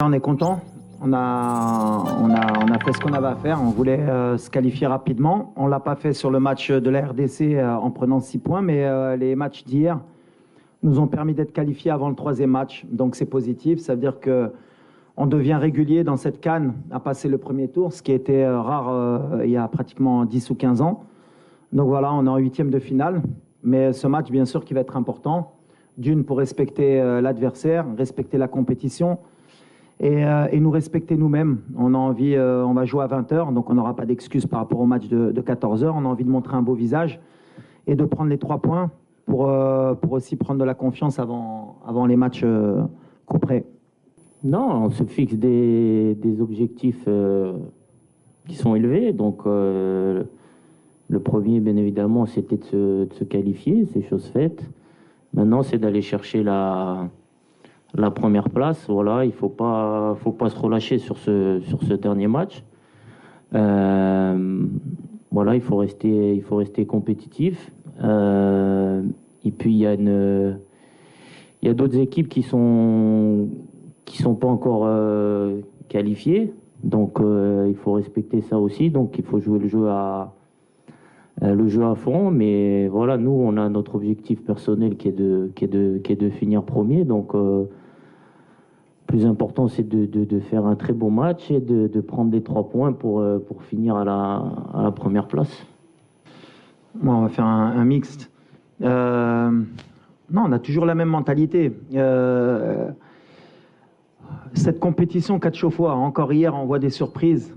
On est content. On a fait ce qu'on avait à faire. On voulait se qualifier rapidement. On ne l'a pas fait sur le match de la RDC en prenant 6 points, mais les matchs d'hier nous ont permis d'être qualifiés avant le troisième match. Donc c'est positif. Ça veut dire qu'on devient régulier dans cette CAN à passer le premier tour, ce qui était rare il y a pratiquement 10 ou 15 ans. Donc voilà, on est en huitième de finale. Mais ce match, bien sûr, qui va être important. D'une, pour respecter l'adversaire, respecter la compétition. Et nous respecter nous-mêmes. On a envie, on va jouer à 20h, donc on n'aura pas d'excuses par rapport au match de 14h. On a envie de montrer un beau visage et de prendre les 3 points pour aussi prendre de la confiance avant les matchs couperets. Non, on se fixe des objectifs qui sont élevés. Donc, le premier, bien évidemment, c'était de se qualifier, c'est chose faite. Maintenant, c'est d'aller chercher la première place. Voilà, il faut pas se relâcher sur ce dernier match. Voilà, il faut rester compétitif. Et puis il y a d'autres équipes qui sont pas encore qualifiées. Donc il faut respecter ça aussi. Donc il faut jouer le jeu à fond. Mais voilà, nous on a notre objectif personnel qui est de finir premier. Donc plus important, c'est de faire un très bon match et de prendre les 3 points pour finir à la première place. Bon, on va faire un mixte. Non, on a toujours la même mentalité. Cette compétition 4 fois, encore hier, on voit des surprises.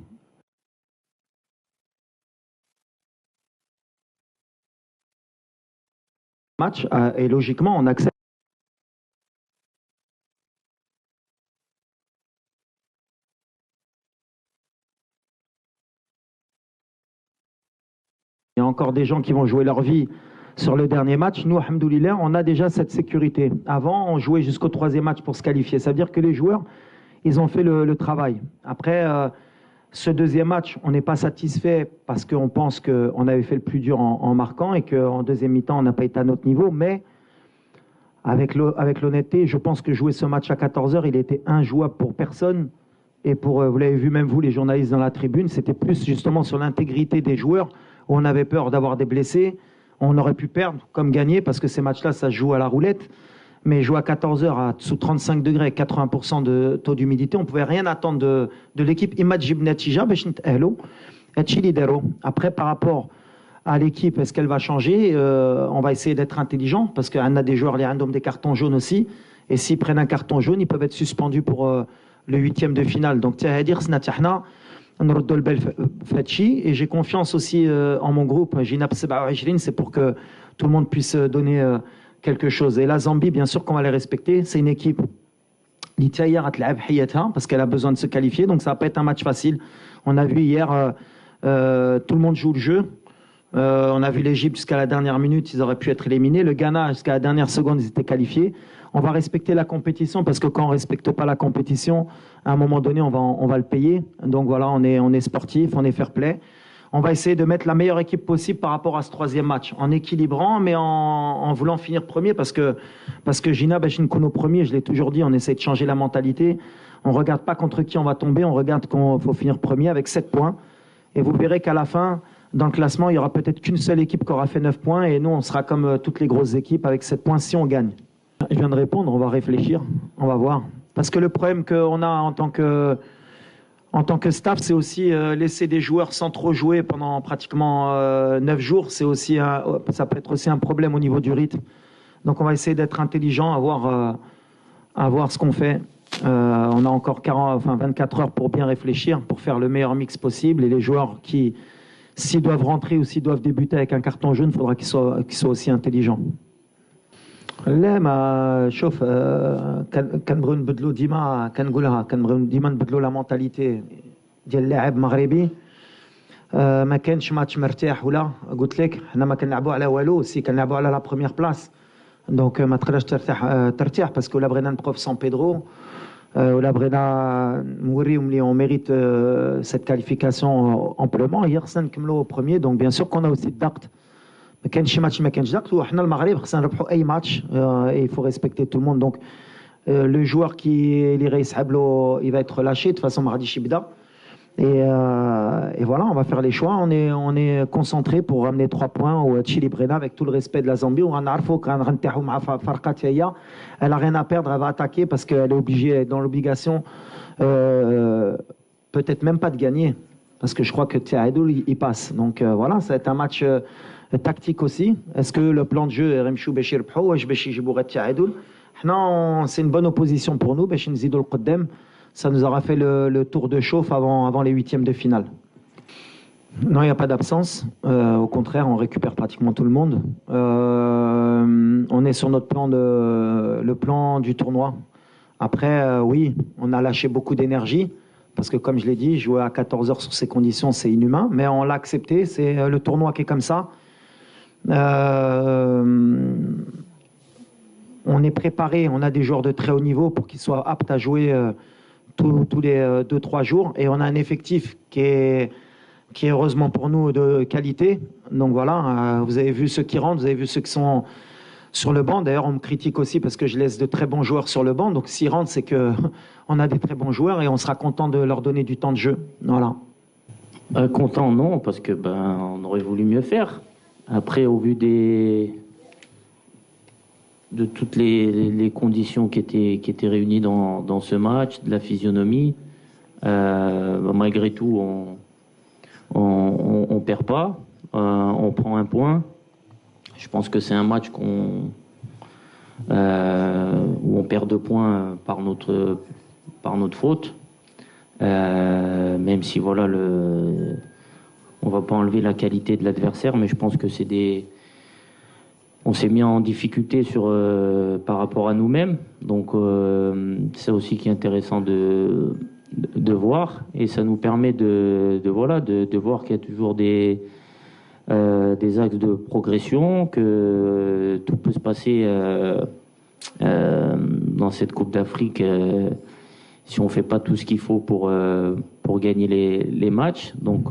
Match, et logiquement, on accepte. Il y a encore des gens qui vont jouer leur vie sur le dernier match. Nous, alhamdoulilah, on a déjà cette sécurité. Avant, on jouait jusqu'au 3e match pour se qualifier. Ça veut dire que les joueurs, ils ont fait le travail. Après, ce deuxième match, on n'est pas satisfait parce qu'on pense qu'on avait fait le plus dur en marquant et qu'en deuxième mi-temps, on n'a pas été à notre niveau. Mais avec l'honnêteté, je pense que jouer ce match à 14h, il était injouable pour personne. Et vous l'avez vu même vous, les journalistes dans la tribune, c'était plus justement sur l'intégrité des joueurs où on avait peur d'avoir des blessés. On aurait pu perdre comme gagner parce que ces matchs-là, ça se joue à la roulette. Mais jouer à 14h à sous 35 degrés, 80% de taux d'humidité, on ne pouvait rien attendre de l'équipe. Après, par rapport à l'équipe, est-ce qu'elle va changer? On va essayer d'être intelligent parce qu'on a des joueurs, les randoms des cartons jaunes aussi. Et s'ils prennent un carton jaune, ils peuvent être suspendus pour le 8e de finale. Donc, et j'ai confiance aussi en mon groupe, c'est pour que tout le monde puisse donner quelque chose. Et la Zambie, bien sûr qu'on va les respecter. C'est une équipe parce qu'elle a besoin de se qualifier, donc ça va pas être un match facile. On a vu hier, tout le monde joue le jeu. On a vu l'Égypte jusqu'à la dernière minute, ils auraient pu être éliminés. Le Ghana, jusqu'à la dernière seconde, ils étaient qualifiés. On va respecter la compétition parce que quand on ne respecte pas la compétition, à un moment donné, on va le payer. Donc voilà, on est sportif, on est fair play. On va essayer de mettre la meilleure équipe possible par rapport à ce 3e match, en équilibrant, mais en voulant finir premier parce que Gina Bachinkono premier, je l'ai toujours dit, on essaie de changer la mentalité. On ne regarde pas contre qui on va tomber, on regarde qu'il faut finir premier avec 7 points. Et vous verrez qu'à la fin, dans le classement, il n'y aura peut-être qu'une seule équipe qui aura fait 9 points et nous, on sera comme toutes les grosses équipes avec 7 points si on gagne. Je viens de répondre, on va réfléchir, on va voir. Parce que le problème qu'on a en tant que staff, c'est aussi laisser des joueurs sans trop jouer pendant pratiquement 9 jours. Ça peut être aussi un problème au niveau du rythme. Donc on va essayer d'être intelligent, à voir ce qu'on fait. On a encore 24 heures pour bien réfléchir, pour faire le meilleur mix possible. Et les joueurs qui, s'ils doivent rentrer ou s'ils doivent débuter avec un carton jaune, il faudra qu'ils soient aussi intelligents. لا ما شوف كنبغيو نبدلوا ديما نبدلوا لا مونتاليتي ديال اللاعب مغربي. ما كانش ماتش مرتاح ولا قلت لك حنا ما كنلعبوا على والو سي كنلعبوا على لا بروميير بلاص. دونك ما تقدرش ترتاح باسكو لا بغينا نبقاو في سان بيدرو ولا بغينا نوريهم لي اون ميريت cette qualification amplement. Hier خصنا نكملوا premier, donc bien sûr qu'on a aussi الضغط. ما كانش شي ماتش ما كانش ضغط وحنا المغرب خصنا نربحوا اي ماتش. Il faut respecter tout le monde. Donc Le joueur qui les Hablo, il va être relâché de toute façon Mardi Shibda. Et voilà, on va faire les choix. On est concentré pour ramener 3 points au Chili Brena avec tout le respect de la Zambie. Elle n'a rien à perdre, elle va attaquer parce qu'elle est obligée, elle est dans l'obligation, peut-être même pas de gagner. Parce que je crois que Tchaïdoul, il passe. Donc voilà, ça va être un match tactique aussi. Est-ce que le plan de jeu est Remchou Béchir Pho ou Béchir Jibouret Tchaïdoul? Non, c'est une bonne opposition pour nous. Béchir Nzidoul Qoddem. Ça nous aura fait le tour de chauffe avant les 8e de finale. Non, il n'y a pas d'absence. Au contraire, on récupère pratiquement tout le monde. On est sur notre plan le plan du tournoi. Après, oui, on a lâché beaucoup d'énergie. Parce que comme je l'ai dit, jouer à 14 heures sur ces conditions, c'est inhumain. Mais on l'a accepté. C'est le tournoi qui est comme ça. On est préparé. On a des joueurs de très haut niveau pour qu'ils soient aptes à jouer tous les 2-3 jours, et on a un effectif qui est heureusement pour nous de qualité. Donc voilà, vous avez vu ceux qui rentrent, vous avez vu ceux qui sont sur le banc. D'ailleurs, on me critique aussi parce que je laisse de très bons joueurs sur le banc. Donc s'ils rentrent, c'est que on a des très bons joueurs et on sera content de leur donner du temps de jeu. Voilà. Content, non, parce que on aurait voulu mieux faire. Après, au vu de toutes les conditions qui étaient réunies dans ce match, de la physionomie, malgré tout, on perd pas, on prend un point. Je pense que c'est un match où on perd 2 points par notre faute, même si voilà on va pas enlever la qualité de l'adversaire, mais je pense que on s'est mis en difficulté par rapport à nous-mêmes, donc c'est aussi qui est intéressant de voir, et ça nous permet de voir qu'il y a toujours des axes de progression, que tout peut se passer dans cette Coupe d'Afrique si on fait pas tout ce qu'il faut pour gagner les matchs. Donc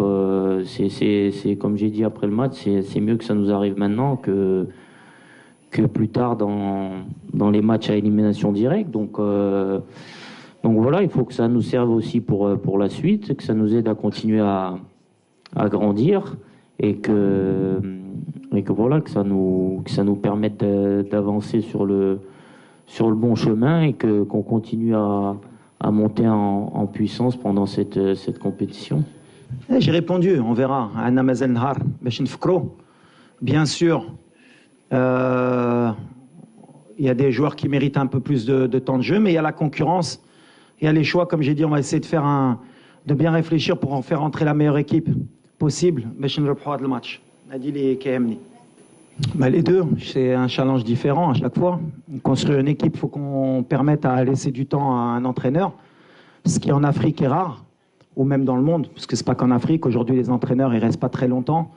c'est comme j'ai dit après le match, c'est mieux que ça nous arrive maintenant que plus tard dans les matchs à élimination directe. Donc voilà, il faut que ça nous serve aussi pour la suite, que ça nous aide à continuer à grandir, et que voilà, que ça nous permette d'avancer sur le bon chemin, et qu'on continue à monter en puissance pendant cette compétition. J'ai répondu, on verra. Bien sûr, il y a des joueurs qui méritent un peu plus de temps de jeu, mais il y a la concurrence, il y a les choix. Comme j'ai dit, on va essayer de bien réfléchir pour en faire entrer la meilleure équipe possible. Le match. Les deux, c'est un challenge différent à chaque fois. Construire une équipe, il faut qu'on permette à laisser du temps à un entraîneur, ce qui en Afrique est rare, ou même dans le monde, parce que c'est pas qu'en Afrique. Aujourd'hui, les entraîneurs, ils restent pas très longtemps.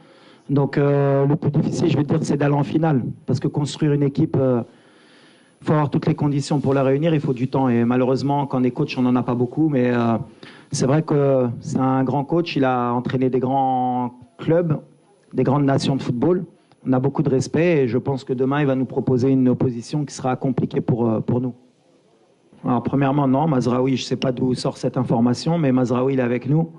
Donc le plus difficile, je vais dire, c'est d'aller en finale, parce que construire une équipe, il faut avoir toutes les conditions pour la réunir, il faut du temps, et malheureusement, quand on est coach, on n'en a pas beaucoup, mais c'est vrai que c'est un grand coach, il a entraîné des grands clubs, des grandes nations de football. On a beaucoup de respect, et je pense que demain, il va nous proposer une opposition qui sera compliquée pour nous. Alors premièrement, non, Mazraoui, je ne sais pas d'où sort cette information, mais Mazraoui, il est avec nous.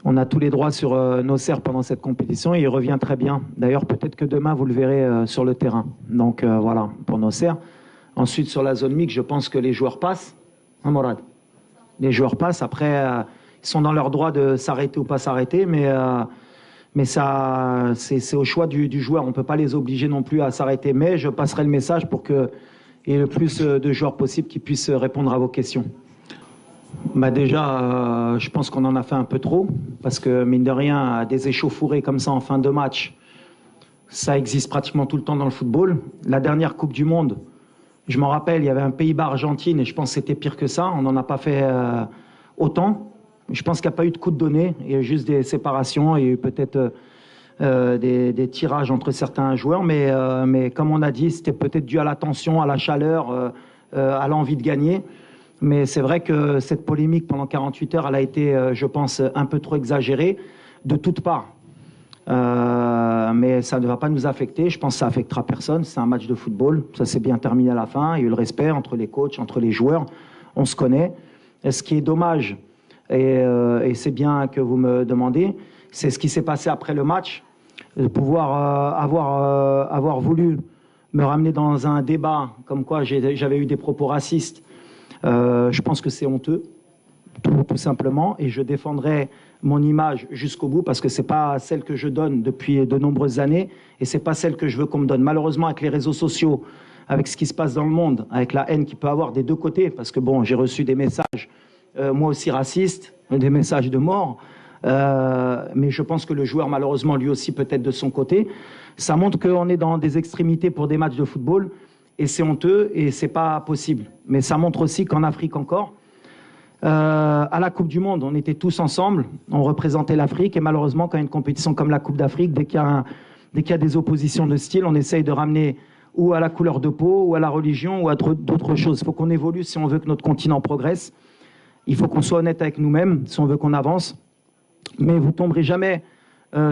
On a tous les droits sur Nosser pendant cette compétition, et il revient très bien. D'ailleurs, peut-être que demain, vous le verrez sur le terrain. Donc voilà, pour Nosser. Ensuite, sur la zone mixte, je pense que les joueurs passent. Hein, Morad? Les joueurs passent. Après, ils sont dans leur droit de s'arrêter ou pas s'arrêter, mais ça, c'est au choix du joueur. On ne peut pas les obliger non plus à s'arrêter. Mais je passerai le message pour qu'il y ait le plus de joueurs possible qui puissent répondre à vos questions. Déjà, je pense qu'on en a fait un peu trop, parce que mine de rien, des échauffourées comme ça en fin de match, ça existe pratiquement tout le temps dans le football. La dernière Coupe du Monde, je m'en rappelle, il y avait un Pays-Bas-Argentine, et je pense que c'était pire que ça. On n'en a pas fait autant. Je pense qu'il n'y a pas eu de coup de donné, il y a eu juste des séparations, il y a eu peut-être des tirages entre certains joueurs, mais comme on a dit, c'était peut-être dû à la tension, à la chaleur, à l'envie de gagner. Mais c'est vrai que cette polémique pendant 48 heures, elle a été, je pense, un peu trop exagérée de toutes parts. Mais ça ne va pas nous affecter. Je pense que ça affectera personne. C'est un match de football. Ça s'est bien terminé à la fin. Il y a eu le respect entre les coachs, entre les joueurs. On se connaît. Et ce qui est dommage, et c'est bien que vous me demandez, c'est ce qui s'est passé après le match. De pouvoir avoir voulu me ramener dans un débat comme quoi j'avais eu des propos racistes. Je pense que c'est honteux, tout simplement. Et je défendrai mon image jusqu'au bout parce que c'est pas celle que je donne depuis de nombreuses années et c'est pas celle que je veux qu'on me donne. Malheureusement, avec les réseaux sociaux, avec ce qui se passe dans le monde, avec la haine qu'il peut avoir des deux côtés, parce que bon, j'ai reçu des messages, moi aussi racistes, des messages de mort, mais je pense que le joueur, malheureusement, lui aussi peut-être de son côté. Ça montre qu'on est dans des extrémités pour des matchs de football et c'est honteux et c'est pas possible. Mais ça montre aussi qu'en Afrique encore, à la Coupe du Monde, on était tous ensemble, on représentait l'Afrique et malheureusement, quand il y a une compétition comme la Coupe d'Afrique, dès qu'il y a des oppositions de style, on essaye de ramener ou à la couleur de peau, ou à la religion, ou à d'autres choses. Il faut qu'on évolue si on veut que notre continent progresse. Il faut qu'on soit honnête avec nous-mêmes si on veut qu'on avance. Mais vous ne tomberez jamais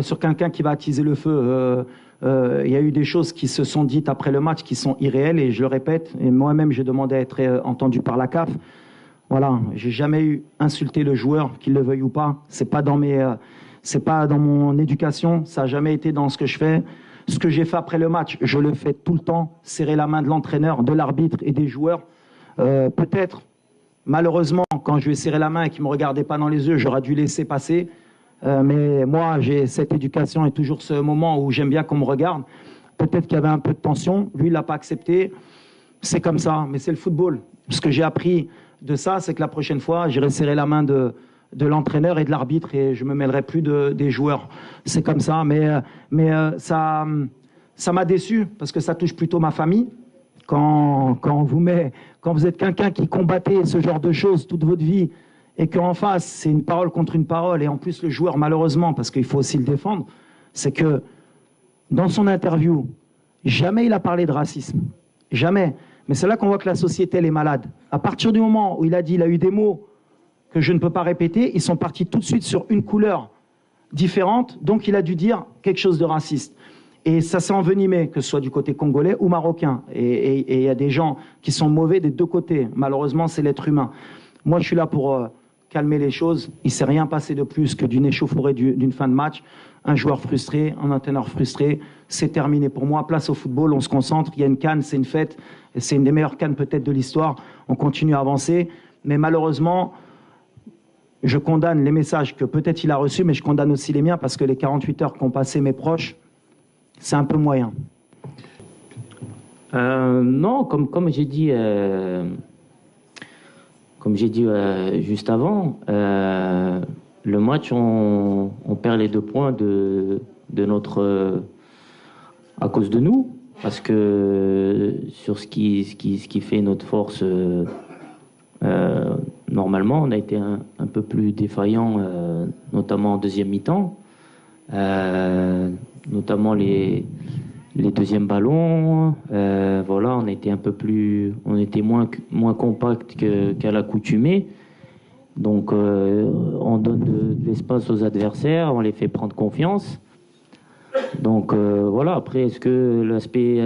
sur quelqu'un qui va attiser le feu. Il y a eu des choses qui se sont dites après le match qui sont irréelles, et je le répète, et moi-même j'ai demandé à être entendu par la CAF. Voilà, j'ai jamais eu insulté le joueur, qu'il le veuille ou pas. C'est pas dans mon éducation, ça n'a jamais été dans ce que je fais. Ce que j'ai fait après le match, je le fais tout le temps, serrer la main de l'entraîneur, de l'arbitre et des joueurs. Peut-être, malheureusement, quand je lui ai serré la main et qu'il ne me regardait pas dans les yeux, j'aurais dû laisser passer. Mais moi, j'ai cette éducation et toujours ce moment où j'aime bien qu'on me regarde. Peut-être qu'il y avait un peu de tension. Lui, il ne l'a pas accepté. C'est comme ça, mais c'est le football. Ce que j'ai appris de ça, c'est que la prochaine fois, j'irai serrer la main de l'entraîneur et de l'arbitre et je me mêlerai plus des joueurs. C'est comme ça, mais ça m'a déçu parce que ça touche plutôt ma famille. Quand vous êtes quelqu'un qui combattait ce genre de choses toute votre vie et qu'en face, c'est une parole contre une parole et en plus le joueur, malheureusement, parce qu'il faut aussi le défendre, c'est que dans son interview, jamais il a parlé de racisme. Jamais. Mais c'est là qu'on voit que la société, elle est malade. À partir du moment où il a dit, il a eu des mots que je ne peux pas répéter, ils sont partis tout de suite sur une couleur différente, donc il a dû dire quelque chose de raciste. Et ça s'est envenimé, que ce soit du côté congolais ou marocain. Et il y a des gens qui sont mauvais des deux côtés. Malheureusement, c'est l'être humain. Moi, je suis là pour calmer les choses. Il ne s'est rien passé de plus que d'une échauffourée d'une fin de match. Un joueur frustré, un entraîneur frustré. C'est terminé pour moi. Place au football, on se concentre. Il y a une CAN, c'est une fête. C'est une des meilleures CAN peut-être de l'histoire. On continue à avancer. Mais malheureusement, je condamne les messages que peut-être il a reçus, mais je condamne aussi les miens parce que les 48 heures qu'ont passé mes proches, c'est un peu moyen. Non, comme j'ai dit juste avant, le match, on perd les 2 points de notre à cause de nous, parce que sur ce qui fait notre force, normalement, on a été un peu plus défaillant, notamment en deuxième mi-temps. Notamment les deuxièmes ballons, voilà, on était moins compact qu'à l'accoutumée. Donc on donne de l'espace aux adversaires, on les fait prendre confiance. Donc voilà, après est-ce que l'aspect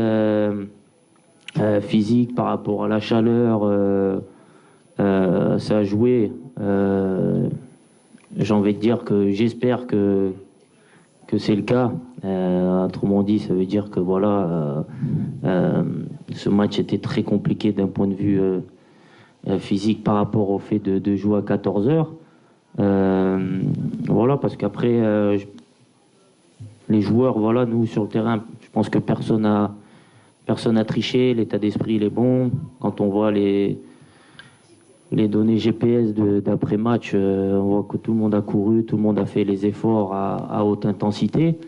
physique par rapport à la chaleur ça a joué, j'ai envie de dire que j'espère que c'est le cas. Autrement dit, ça veut dire que voilà, ce match était très compliqué d'un point de vue physique par rapport au fait de jouer à 14 heures. Voilà, parce qu'après, les joueurs, voilà, nous sur le terrain, je pense que personne n'a triché, l'état d'esprit il est bon. Quand on voit les données GPS d'après-match, on voit que tout le monde a couru, tout le monde a fait les efforts à haute intensité.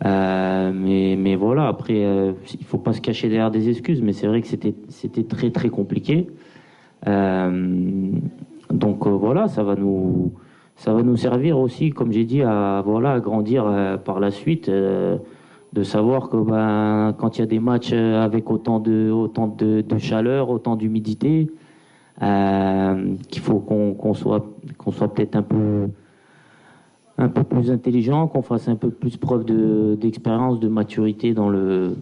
Mais voilà, après, il faut pas se cacher derrière des excuses, mais c'est vrai que c'était très très compliqué. Donc voilà, ça va nous servir aussi, comme j'ai dit, à grandir par la suite, de savoir que quand il y a des matchs avec autant de chaleur, autant d'humidité, qu'il faut qu'on soit peut-être un peu plus intelligent, qu'on fasse un peu plus preuve d'expérience, de maturité dans le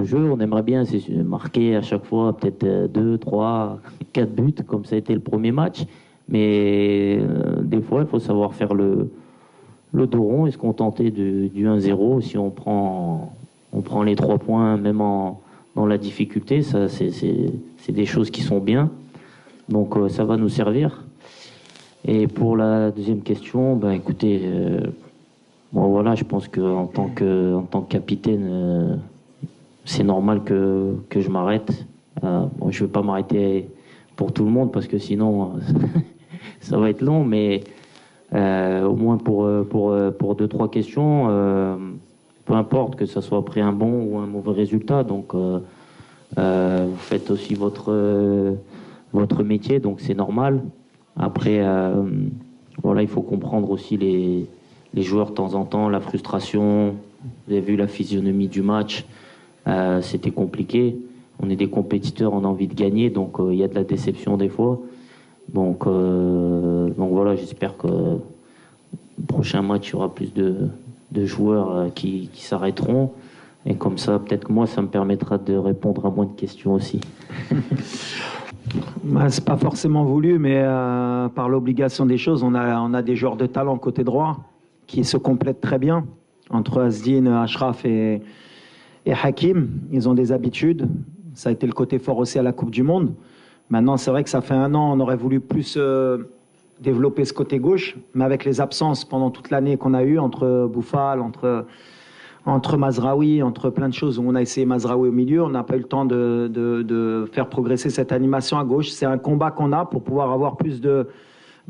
jeu. On aimerait bien marquer à chaque fois peut-être 2, 3, 4 buts, comme ça a été le premier match. Mais des fois, il faut savoir faire le dos rond et se contenter du 1-0. Si on prend les 3 points, même dans la difficulté, ça, c'est des choses qui sont bien. Donc ça va nous servir. Et pour la deuxième question, ben écoutez, bon voilà, je pense qu'en tant que capitaine, c'est normal que je m'arrête. Bon, je ne vais pas m'arrêter pour tout le monde parce que sinon ça va être long, mais au moins pour 2-3 questions, peu importe que ça soit après un bon ou un mauvais résultat. Donc vous faites aussi votre métier, donc c'est normal. Après, voilà, il faut comprendre aussi les joueurs de temps en temps, la frustration. Vous avez vu la physionomie du match, c'était compliqué. On est des compétiteurs, on a envie de gagner, donc il y a de la déception des fois. Donc voilà, j'espère que le prochain match, il y aura plus de joueurs qui s'arrêteront. Et comme ça, peut-être que moi, ça me permettra de répondre à moins de questions aussi. C'est pas forcément voulu, mais par l'obligation des choses, on a des joueurs de talent côté droit qui se complètent très bien entre Asdine, Achraf et Hakim. Ils ont des habitudes. Ça a été le côté fort aussi à la Coupe du Monde. Maintenant, c'est vrai que ça fait un an, on aurait voulu plus développer ce côté gauche, mais avec les absences pendant toute l'année qu'on a eu entre Bouffal, entre Mazraoui, entre plein de choses où on a essayé Mazraoui au milieu, on n'a pas eu le temps de faire progresser cette animation à gauche. C'est un combat qu'on a pour pouvoir avoir plus de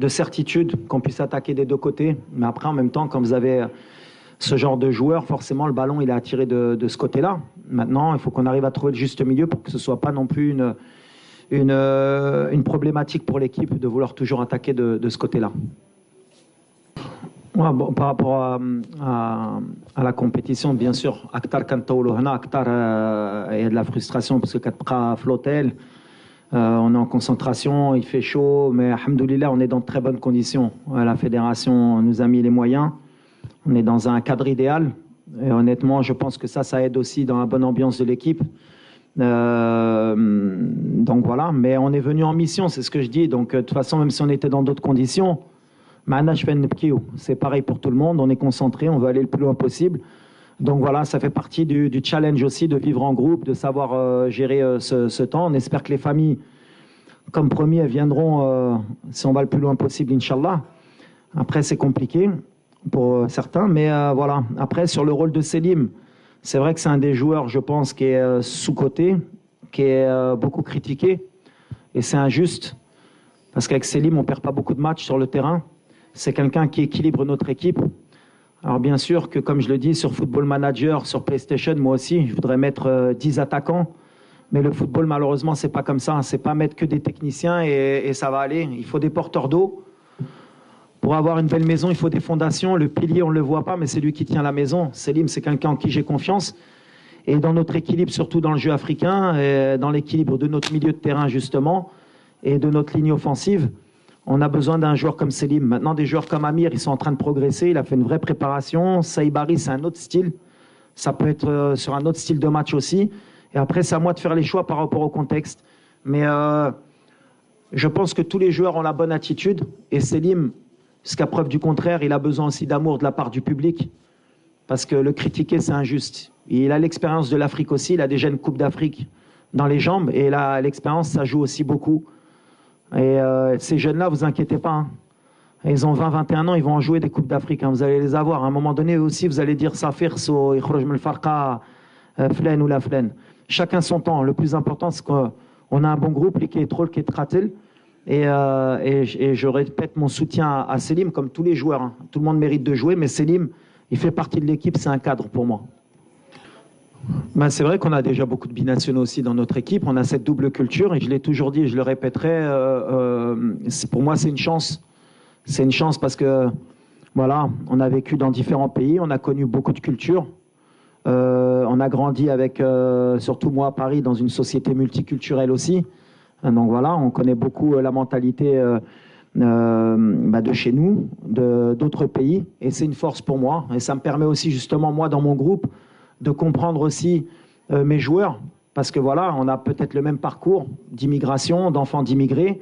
certitude, qu'on puisse attaquer des deux côtés. Mais après, en même temps, quand vous avez ce genre de joueur, forcément, le ballon, il est attiré de ce côté-là. Maintenant, il faut qu'on arrive à trouver le juste milieu pour que ce ne soit pas non plus une problématique pour l'équipe de vouloir toujours attaquer de ce côté-là. Ouais, bon, par rapport à la compétition, bien sûr, Akhtar Kantaoulou, Akhtar, il y a de la frustration parce que Katbra flottel, on est en concentration, il fait chaud, mais alhamdoulilah, on est dans de très bonnes conditions. La fédération nous a mis les moyens, on est dans un cadre idéal, et honnêtement, je pense que ça aide aussi dans la bonne ambiance de l'équipe. Donc voilà, mais on est venu en mission, c'est ce que je dis. Donc de toute façon, même si on était dans d'autres conditions, c'est pareil pour tout le monde, on est concentré, on veut aller le plus loin possible. Donc voilà, ça fait partie du challenge aussi de vivre en groupe, de savoir gérer ce temps. On espère que les familles, comme promis, elles viendront si on va le plus loin possible, Inch'Allah. Après, c'est compliqué pour certains, mais voilà. Après, sur le rôle de Selim, c'est vrai que c'est un des joueurs, je pense, qui est sous-coté, qui est beaucoup critiqué, et c'est injuste, parce qu'avec Selim, on ne perd pas beaucoup de matchs sur le terrain. C'est quelqu'un qui équilibre notre équipe. Alors bien sûr que, comme je le dis, sur Football Manager, sur PlayStation, moi aussi, je voudrais mettre 10 attaquants. Mais le football, malheureusement, c'est pas comme ça. C'est pas mettre que des techniciens et ça va aller. Il faut des porteurs d'eau. Pour avoir une belle maison, il faut des fondations. Le pilier, on ne le voit pas, mais c'est lui qui tient la maison. Selim, c'est quelqu'un en qui j'ai confiance. Et dans notre équilibre, surtout dans le jeu africain, et dans l'équilibre de notre milieu de terrain, justement, et de notre ligne offensive, on a besoin d'un joueur comme Selim. Maintenant, des joueurs comme Amir, ils sont en train de progresser. Il a fait une vraie préparation. Saïbari, c'est un autre style. Ça peut être sur un autre style de match aussi. Et après, c'est à moi de faire les choix par rapport au contexte. Mais je pense que tous les joueurs ont la bonne attitude. Et Selim, jusqu'à preuve du contraire, il a besoin aussi d'amour de la part du public. Parce que le critiquer, c'est injuste. Il a l'expérience de l'Afrique aussi. Il a déjà une Coupe d'Afrique dans les jambes. Et là, l'expérience, ça joue aussi beaucoup. Et ces jeunes-là, vous inquiétez pas. Hein. Ils ont 20-21 ans, ils vont en jouer des Coupes d'Afrique. Hein. Vous allez les avoir. À un moment donné, eux aussi, vous allez dire Safir, So, Ikhroj Mel Farqa, Flen ou la Flen. Chacun son temps. Le plus important, c'est qu'on a un bon groupe, qui est trop, qui est Tratel. Et je répète mon soutien à Selim, comme tous les joueurs. Hein. Tout le monde mérite de jouer, mais Selim, il fait partie de l'équipe, c'est un cadre pour moi. Ben, c'est vrai qu'on a déjà beaucoup de binationaux aussi dans notre équipe. On a cette double culture et je l'ai toujours dit et je le répéterai. Pour moi, c'est une chance. C'est une chance parce que voilà, on a vécu dans différents pays, on a connu beaucoup de cultures. On a grandi avec, surtout moi à Paris, dans une société multiculturelle aussi. Donc voilà, on connaît beaucoup la mentalité de chez nous, d'autres pays, et c'est une force pour moi. Et ça me permet aussi justement, moi, dans mon groupe, de comprendre aussi mes joueurs, parce que voilà, on a peut-être le même parcours d'immigration, d'enfants d'immigrés,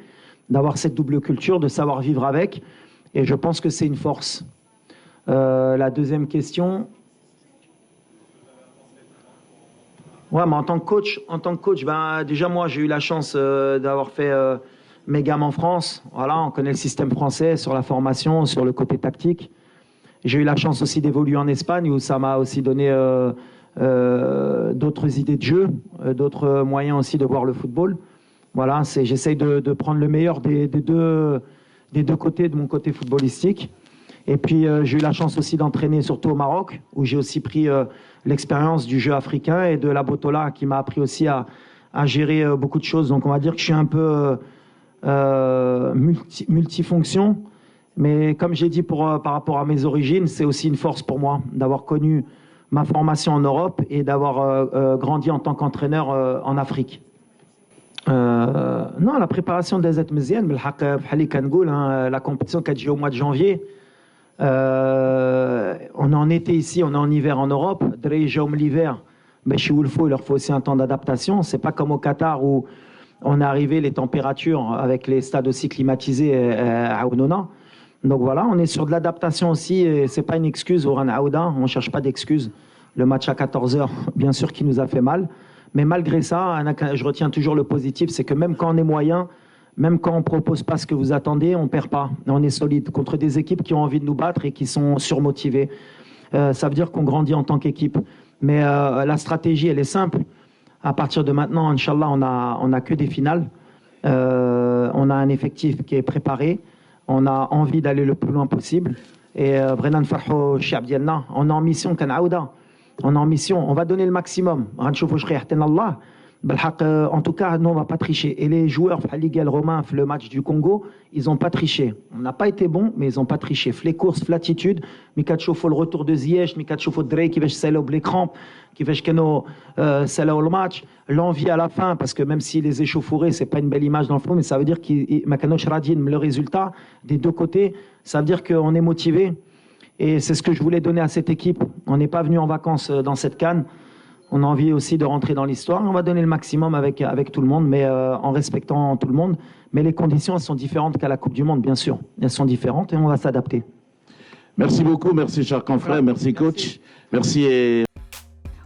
d'avoir cette double culture, de savoir vivre avec, et je pense que c'est une force. La deuxième question. Ouais, mais en tant que coach, déjà moi j'ai eu la chance d'avoir fait mes gammes en France. Voilà, on connaît le système français sur la formation, sur le côté tactique. J'ai eu la chance aussi d'évoluer en Espagne où ça m'a aussi donné d'autres idées de jeu, d'autres moyens aussi de voir le football. Voilà, j'essaye de prendre le meilleur des deux côtés de mon côté footballistique. Et puis j'ai eu la chance aussi d'entraîner surtout au Maroc où j'ai aussi pris l'expérience du jeu africain et de la Botola qui m'a appris aussi à gérer beaucoup de choses. Donc on va dire que je suis un peu multifonction. Mais comme j'ai dit par rapport à mes origines, c'est aussi une force pour moi d'avoir connu ma formation en Europe et d'avoir grandi en tant qu'entraîneur en Afrique. Non, la préparation des Mziane, la compétition qui a déjà au mois de janvier. On est en été ici, on est en hiver en Europe. L'hiver, mais chez Wolfo, il leur faut aussi un temps d'adaptation. C'est pas comme au Qatar où on est arrivé les températures avec les stades aussi climatisés à Ounona. Donc voilà, on est sur de l'adaptation aussi. Et c'est pas une excuse au Ran Aouda. On cherche pas d'excuses. Le match à 14h, bien sûr, qui nous a fait mal. Mais malgré ça, je retiens toujours le positif, c'est que même quand on est moyen, même quand on ne propose pas ce que vous attendez, on ne perd pas. On est solide contre des équipes qui ont envie de nous battre et qui sont surmotivées. Ça veut dire qu'on grandit en tant qu'équipe. Mais la stratégie, elle est simple. À partir de maintenant, Inch'Allah, on n'a que des finales. On a un effectif qui est préparé. On a envie d'aller le plus loin possible. Et Brennan Farho, Chiab Dialna, on est en mission Kanaouda. On est en mission, on va donner le maximum. En tout cas, nous, on ne va pas tricher. Et les joueurs, Ligue Romain, le match du Congo, ils n'ont pas triché. On n'a pas été bons, mais ils n'ont pas triché. Les courses, l'attitude, le retour de Ziyech, Drake, qui va se les crampes, qui va le match, l'envie à la fin, parce que même s'il les échauffourés, ce n'est pas une belle image dans le fond, mais ça veut dire qu'il le résultat des deux côtés, ça veut dire qu'on est motivé. Et c'est ce que je voulais donner à cette équipe. On n'est pas venu en vacances dans cette CAN. On a envie aussi de rentrer dans l'histoire. On va donner le maximum avec tout le monde, mais en respectant tout le monde. Mais les conditions, elles sont différentes qu'à la Coupe du Monde, bien sûr. Elles sont différentes et on va s'adapter. Merci beaucoup, merci cher confrère, merci coach. Merci.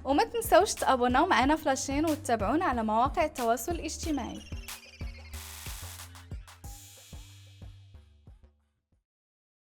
وما تنسوش تابوناو معنا فلاشين وتتابعونا على مواقع التواصل الاجتماعي.